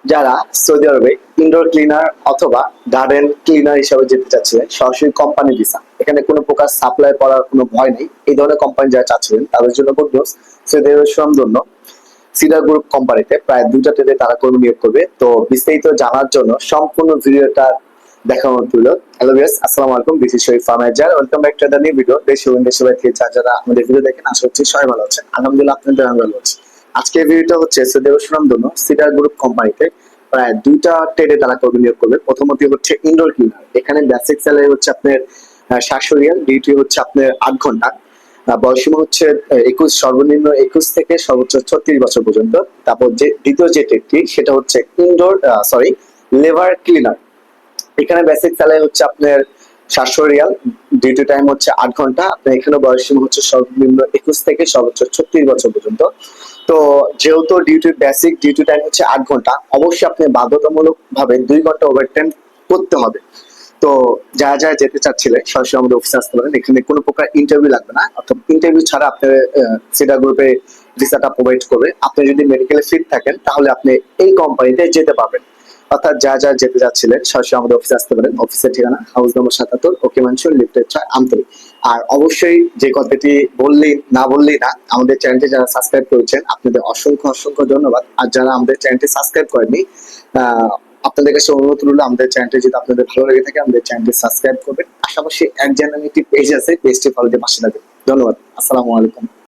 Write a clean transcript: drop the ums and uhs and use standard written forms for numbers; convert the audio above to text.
যারা সৌদি আরবে indoor cleaner অথবা গার্ডেন ক্লিনার হিসাবে যেতে চাচ্ছিলেন সরাসরি কোম্পানি ভিসা, এখানে কোনো প্রকার সাপ্লাই করার কোনো ভয় নেই, এই ধরনের কোম্পানি যারা চাচ্ছিলেন তাদের জন্য গুড নিউজ। সৌদি আরবের সুনামধন্য সিডার গ্রুপ কোম্পানিতে প্রায় 2টা ট্রেডে তারা কর্মী নিয়োগ করবে। তো বিস্তারিত জানার জন্য সম্পূর্ণ ভিডিওটা দেখানো হলো। হ্যালো ভিউয়ার্স, আসসালামু আলাইকুম, দিস ইজ শরীফ ফার্মাজার, welcome back to the new video. দেশ এবং দেশের বাইরে থেকে যারা আমাদের ভিডিও দেখেন আশা করছি সবাই ভালো আছেন। আলহামদুলিল্লাহ, আপনাদের আমি ভালো আছি। আজকের ভিডিওটা হচ্ছে সৌদি আরবের সুনামধন্য সিডার গ্রুপ কোম্পানিতে প্রায় 2টা ট্রেডে তারা কর্মী নিয়োগ করবে। প্রথমত হচ্ছে ইনডোর ক্লিনার, এখানে বেসিক স্যালারি হচ্ছে আপনার 700 রিয়াল, ডিউটি হচ্ছে আপনার 8 ঘন্টা, বয়সীমা হচ্ছে 21, সর্বনিম্ন 21 থেকে সর্বোচ্চ 36 বছর পর্যন্ত। তারপর যে দ্বিতীয় যে ট্রেডটি সেটা হচ্ছে ইনডোর লেবার ক্লিনার, এখানে বেসিক স্যালারি হচ্ছে আপনার 700 রিয়াল, ডিউটি টাইম হচ্ছে 8 ঘন্টা, আপনার এখানে বয়সীমা হচ্ছে সর্বনিম্ন 21 থেকে সর্বোচ্চ 36 বছর পর্যন্ত। তো যেহেতু বেসিক ডিউটি টাইম হচ্ছে 8 ঘন্টা, অবশ্যই আপনি বাধ্যতামূলক ভাবে 2 ঘন্টা ওভারটাইম করতে হবে। তো যারা যারা যেতে চাচ্ছিলেন সরাসরি আমাদের অফিসে আসতে পারেন, এখানে কোনো প্রকার ইন্টারভিউ লাগবে না, অর্থাৎ ইন্টারভিউ ছাড়া আপনার সিডা গ্রুপে ভিসাটা প্রোভাইড করবে। আপনি যদি মেডিকেলে ফিট থাকেন তাহলে আপনি এই কোম্পানিতে যেতে পারবেন। অর্থাৎ যা যা যেতে যাচ্ছিলেন সরাসরি আমাদের অফিসে আসতে পারেন। অফিসের ঠিকানা হাউস নম্বর 77, ওকে মানসুর, লিফটের 6, আমতলী। আর অবশ্যই যে কথাটি বললেই না, আমাদের চ্যানেলটি যারা সাবস্ক্রাইব করেছেন আপনাদের অসংখ্য অসংখ্য ধন্যবাদ। আর যারা আমাদের চ্যানেলটি সাবস্ক্রাইব করেননি, আপনাদের কাছে অনুরোধ রইল আমাদের চ্যানেলটি যদি আপনাদের ভালো লেগে থাকে আমাদের চ্যানেলটি সাবস্ক্রাইব করবেন। পাশাপাশি এক চ্যানেলে একটি পেজ আছে, পেজটি ফলো দিয়ে পাশে থাকবেন। ধন্যবাদ, আসসালামু আলাইকুম।